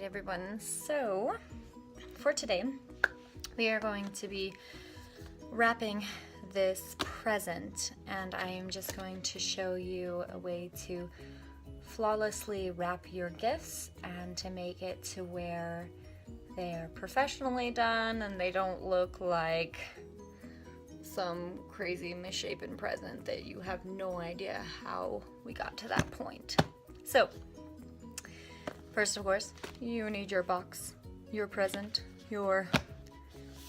everyone. So for today we are going to be wrapping this present, and I am just going to show you a way to flawlessly wrap your gifts and to make it to where they are professionally done and they don't look like some crazy misshapen present that you have no idea how we got to that point. So first, of course, you need your box, your present, your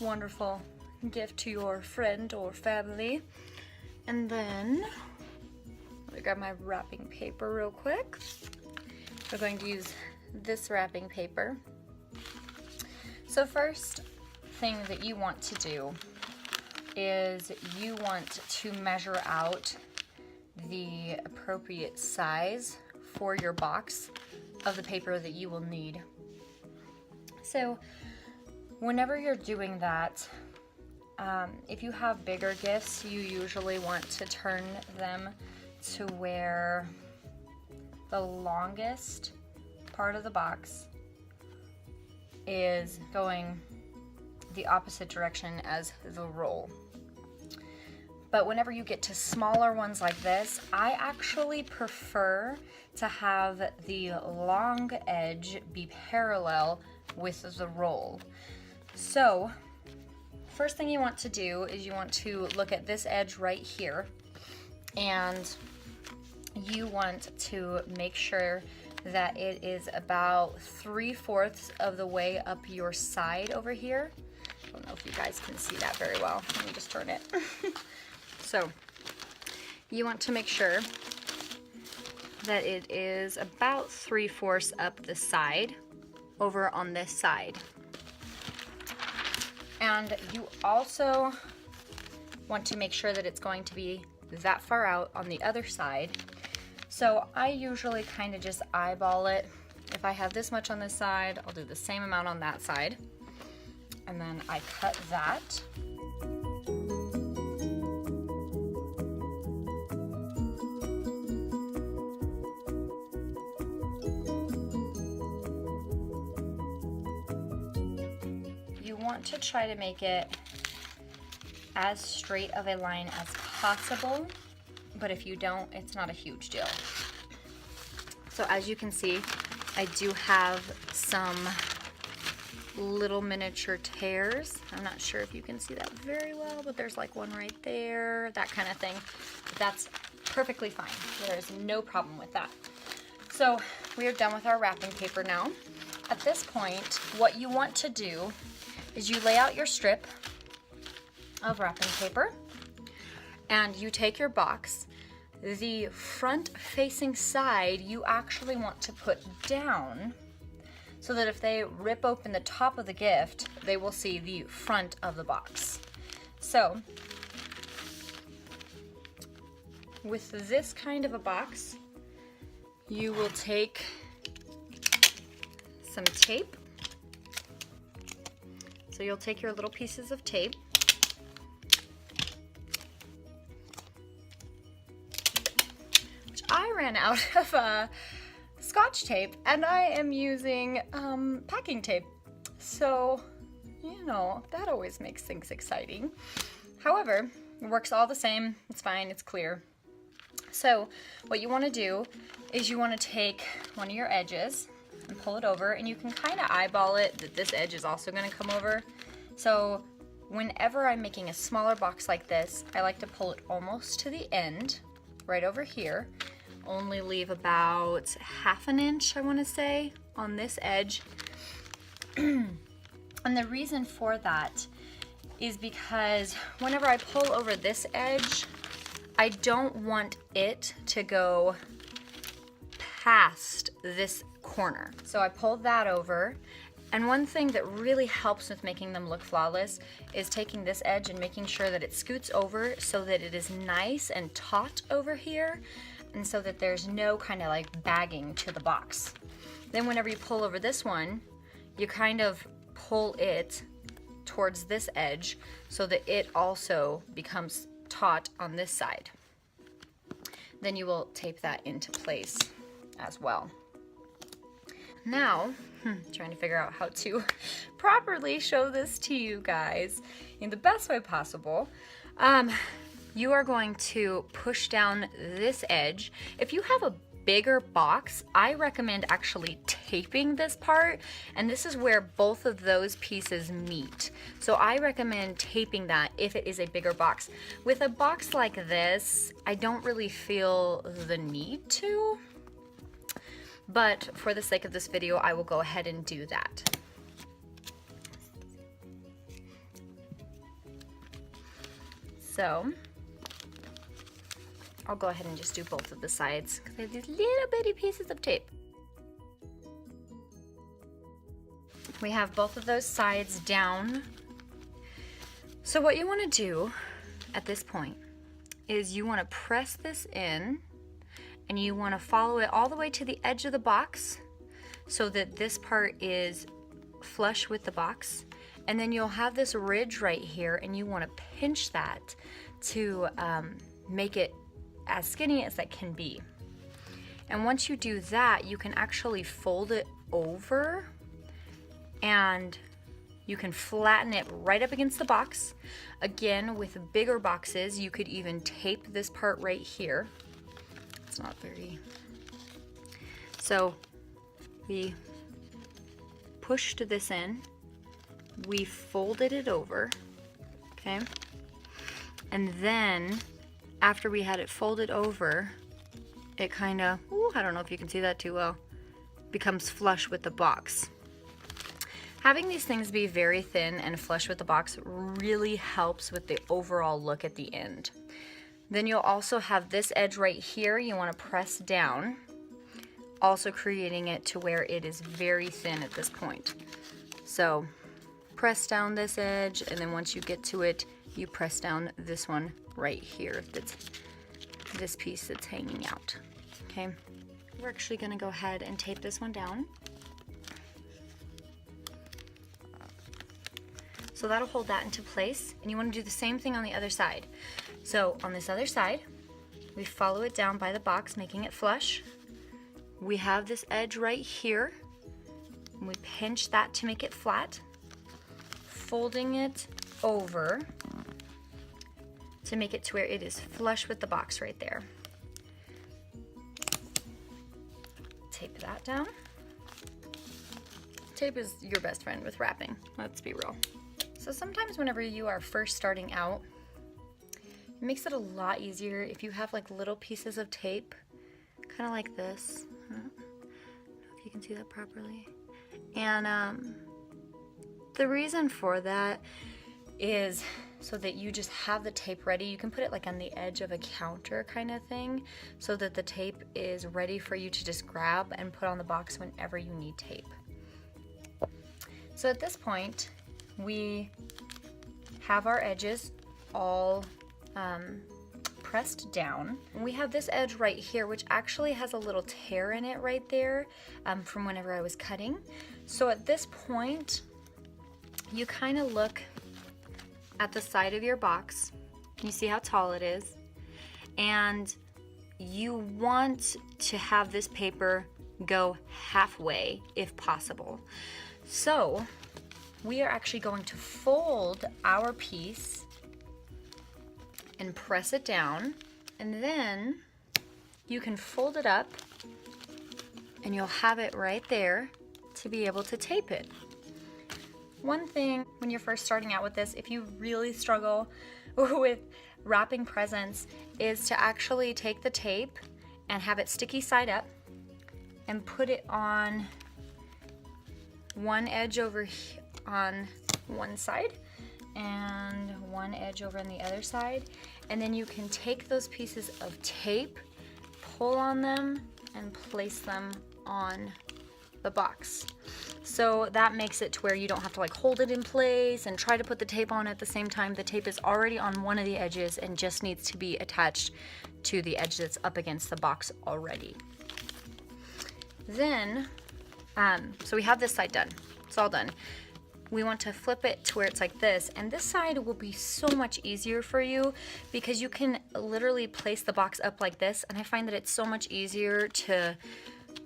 wonderful gift to your friend or family. And then, let me grab my wrapping paper real quick. We're going to use this wrapping paper. So first thing that you want to do is you want to measure out the appropriate size for your box of the paper that you will need. So whenever you're doing that, if you have bigger gifts, you usually want to turn them to where the longest part of the box is going the opposite direction as the roll. But whenever you get to smaller ones like this, I actually prefer to have the long edge be parallel with the roll. So first thing you want to do is you want to look at this edge right here, and you want to make sure that it is about 3/4 of the way up your side over here. I don't know if you guys can see that very well. Let me just turn it. So you want to make sure that it is about 3/4 up the side over on this side. And you also want to make sure that it's going to be that far out on the other side. So I usually kind of just eyeball it. If I have this much on this side, I'll do the same amount on that side. And then I cut that. You want to try to make it as straight of a line as possible, but if you don't, it's not a huge deal. So as you can see, I do have some little miniature tears. I'm not sure if you can see that very well, but there's like one right there, that kind of thing. That's perfectly fine. There's no problem with that. So we are done with our wrapping paper now. At this point, what you want to do is you lay out your strip of wrapping paper and you take your box. The front facing side you actually want to put down so that if they rip open the top of the gift, they will see the front of the box. So with this kind of a box, you will take some tape. So you'll take your little pieces of tape, which I ran out of Scotch tape, and I am using packing tape. So, you know, that always makes things exciting. However, it works all the same. It's fine, it's clear. So what you want to do is you want to take one of your edges and pull it over, and you can kind of eyeball it that this edge is also going to come over. So whenever I'm making a smaller box like this, I like to pull it almost to the end, right over here. Only leave about 1/2 inch, I want to say, on this edge. And the reason for that is because whenever I pull over this edge, I don't want it to go past this corner. So I pulled that over, and one thing that really helps with making them look flawless is taking this edge and making sure that it scoots over so that it is nice and taut over here, and so that there's no kind of like bagging to the box. Then whenever you pull over this one, you kind of pull it towards this edge so that it also becomes taut on this side. Then you will tape that into place as well. Now, trying to figure out how to properly show this to you guys in the best way possible. You are going to push down this edge. If you have a bigger box, I recommend actually taping this part, and this is where both of those pieces meet. So I recommend taping that if it is a bigger box. With a box like this, I don't really feel the need to, but for the sake of this video, I will go ahead and do that. So I'll go ahead and just do both of the sides because I have these little bitty pieces of tape. We have both of those sides down. So what you want to do at this point is you want to press this in, and you want to follow it all the way to the edge of the box so that this part is flush with the box. And then you'll have this ridge right here, and you want to pinch that to make it as skinny as that can be. And once you do that, you can actually fold it over and you can flatten it right up against the box. Again, with bigger boxes, you could even tape this part right here. It's not very... So we pushed this in, we folded it over, okay? And then after we had it folded over, it kind of, I don't know if you can see that too well, becomes flush with the box. Having these things be very thin and flush with the box really helps with the overall look at the end. Then you'll also have this edge right here you want to press down, also creating it to where it is very thin at this point. So press down this edge, and then once you get to it, you press down this one right here, that's this piece that's hanging out. Okay, we're actually going to go ahead and tape this one down. So that'll hold that into place, and you want to do the same thing on the other side. So on this other side, we follow it down by the box, making it flush. We have this edge right here, and we pinch that to make it flat, folding it over to make it to where it is flush with the box right there. Tape that down. Tape is your best friend with wrapping, let's be real. So sometimes whenever you are first starting out, it makes it a lot easier if you have like little pieces of tape, kind of like this. I don't know if you can see that properly. And the reason for that is so that you just have the tape ready. You can put it like on the edge of a counter kind of thing, so that the tape is ready for you to just grab and put on the box whenever you need tape. So at this point, we have our edges all pressed down. And we have this edge right here, which actually has a little tear in it right there from whenever I was cutting. So at this point, you kind of look at the side of your box. You see how tall it is, and you want to have this paper go halfway if possible. So we are actually going to fold our piece and press it down, and then you can fold it up and you'll have it right there to be able to tape it. One thing when you're first starting out with this, if you really struggle with wrapping presents, is to actually take the tape and have it sticky side up and put it on one edge over on one side and one edge over on the other side, and then you can take those pieces of tape, pull on them, and place them on the box. So that makes it to where you don't have to like hold it in place and try to put the tape on at the same time. The tape is already on one of the edges and just needs to be attached to the edge that's up against the box already. Then, so we have this side done. It's all done. We want to flip it to where it's like this, and this side will be so much easier for you because you can literally place the box up like this, and I find that it's so much easier to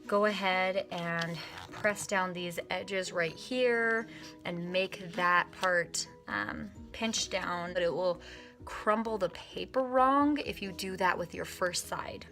go ahead and press down these edges right here and make that part pinch down, but it will crumble the paper wrong if you do that with your first side.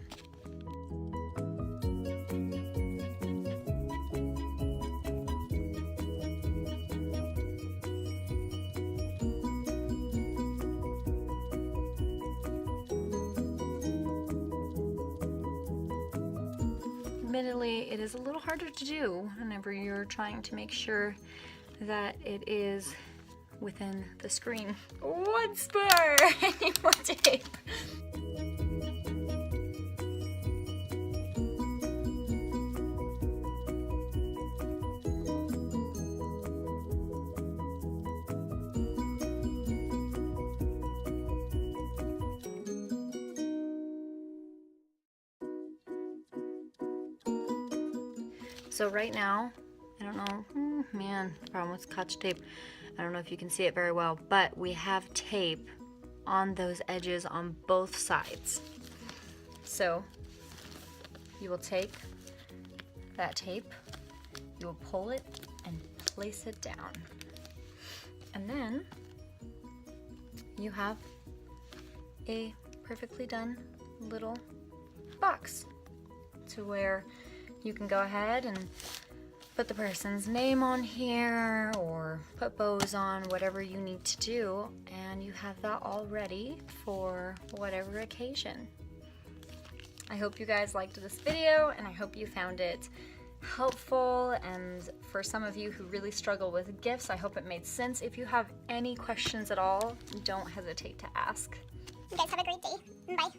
Admittedly, it is a little harder to do whenever you're trying to make sure that it is within the screen. Once more! I need more tape. So right now, I don't know, man, problem with Scotch tape. I don't know if you can see it very well, but we have tape on those edges on both sides. So you will take that tape, you will pull it and place it down. And then you have a perfectly done little box to where you can go ahead and put the person's name on here or put bows on, whatever you need to do, and you have that all ready for whatever occasion. I hope you guys liked this video, and I hope you found it helpful, and for some of you who really struggle with gifts, I hope it made sense. If you have any questions at all, don't hesitate to ask. You guys have a great day. Bye.